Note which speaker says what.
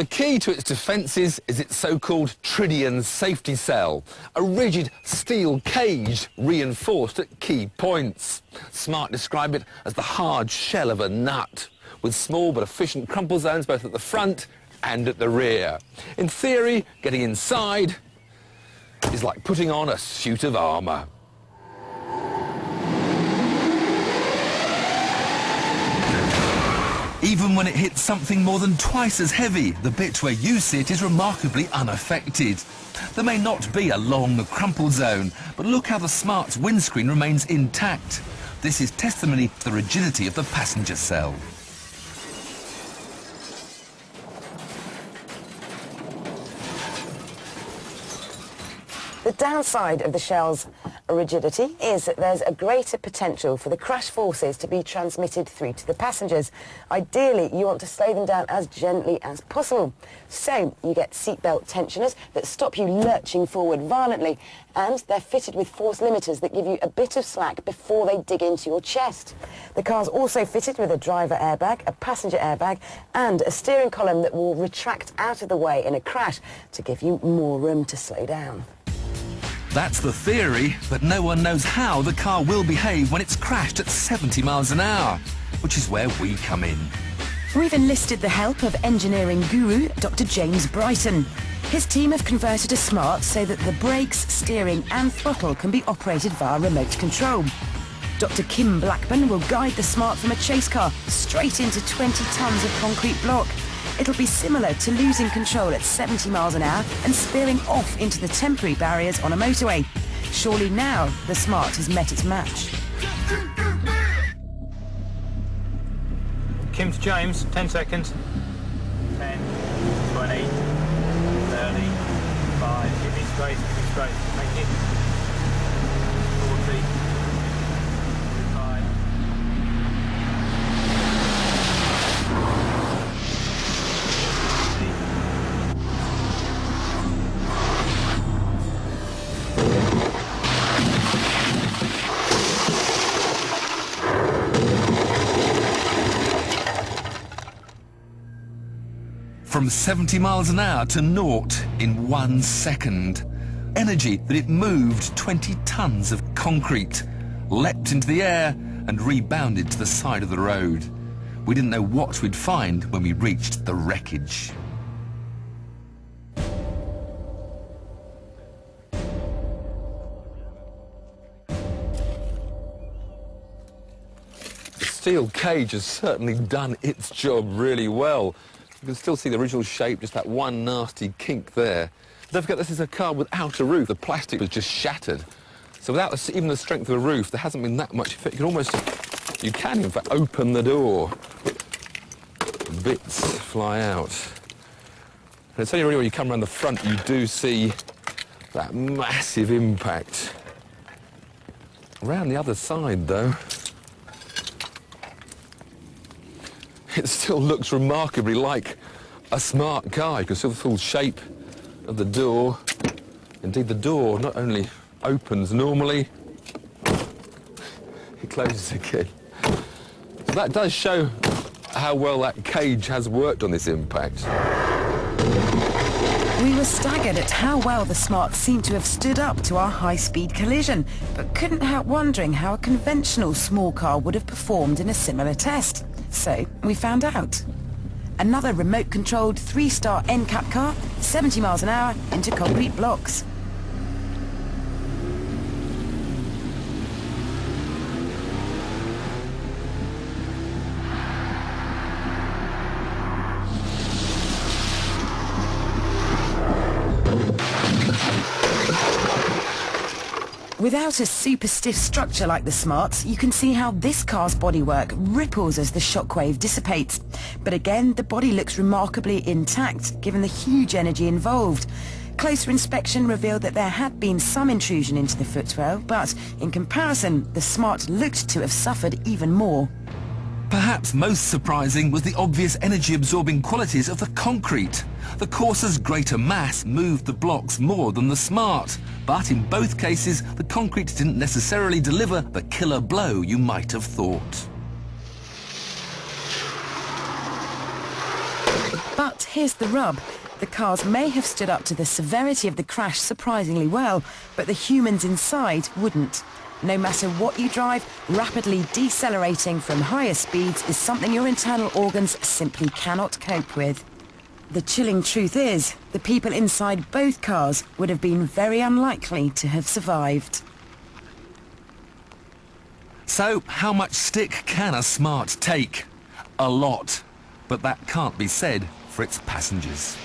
Speaker 1: The key to its defences is its so-called Tritium safety cell, a rigid steel cage reinforced at key points. Smart describe it as the hard shell of a nut, with small but efficient crumple zones both at the front and at the rear. In theory, getting inside is like putting on a suit of armour. Even when it hits something more than twice as heavy, the bit where you sit is remarkably unaffected. There may not be a long crumple zone, but look how the Smart's windscreen remains intact. This is testimony to the rigidity of the passenger cell.
Speaker 2: The downside of the shell's rigidity is that there's a greater potential for the crash forces to be transmitted through to the passengers. Ideally, you want to slow them down as gently as possible. So you get seatbelt tensioners that stop you lurching forward violently, and they're fitted with force limiters that give you a bit of slack before they dig into your chest. The car's also fitted with a driver airbag, a passenger airbag, and a steering column that will retract out of the way in a crash to give you more room to slow down.
Speaker 1: That's the theory, but no one knows how the car will behave when it's crashed at 70 miles an hour, which is where we come in.
Speaker 3: We've enlisted the help of engineering guru Dr. James Brighton. His team have converted a Smart so that the brakes, steering and throttle can be operated via remote control. Dr. Kim Blackburn will guide the Smart from a chase car straight into 20 tonnes of concrete block. It'll be similar to losing control at 70 miles an hour and spearing off into the temporary barriers on a motorway. Surely now the Smart has met its match.
Speaker 4: Kim to James, 10 seconds. 10, 20, 30, 5, give me straight, thank you. 40, 5.
Speaker 1: From 70 miles an hour to naught in 1 second. Energy that it moved 20 tonnes of concrete, leapt into the air and rebounded to the side of the road. We didn't know what we'd find when we reached the wreckage. The steel cage has certainly done its job really well. You can still see the original shape, just that one nasty kink there. Don't forget, this is a car without a roof. The plastic was just shattered. So without even the strength of a roof, there hasn't been that much effect. You can in fact open the door. Bits fly out. And it's only really when you come around the front you do see that massive impact. Around the other side, though, it still looks remarkably like a Smart car. You can see the full shape of the door. Indeed, the door not only opens normally, it closes again. So that does show how well that cage has worked on this impact.
Speaker 3: We were staggered at how well the Smart seemed to have stood up to our high-speed collision, but couldn't help wondering how a conventional small car would have performed in a similar test. So we found out. Another remote-controlled 3-star NCAP car, 70 miles an hour into concrete blocks. Without a super stiff structure like the Smart's, you can see how this car's bodywork ripples as the shockwave dissipates. But again, the body looks remarkably intact, given the huge energy involved. Closer inspection revealed that there had been some intrusion into the footwell, but in comparison, the Smart looked to have suffered even more.
Speaker 1: Perhaps most surprising was the obvious energy-absorbing qualities of the concrete. The Corsa's greater mass moved the blocks more than the Smart, but in both cases, the concrete didn't necessarily deliver the killer blow you might have thought.
Speaker 3: But But here's the rub. The cars may have stood up to the severity of the crash surprisingly well, but the humans inside wouldn't. No matter what you drive, rapidly decelerating from higher speeds is something your internal organs simply cannot cope with. The chilling truth is, the people inside both cars would have been very unlikely to have survived.
Speaker 1: So, how much stick can a Smart take? A lot. But that can't be said for its passengers.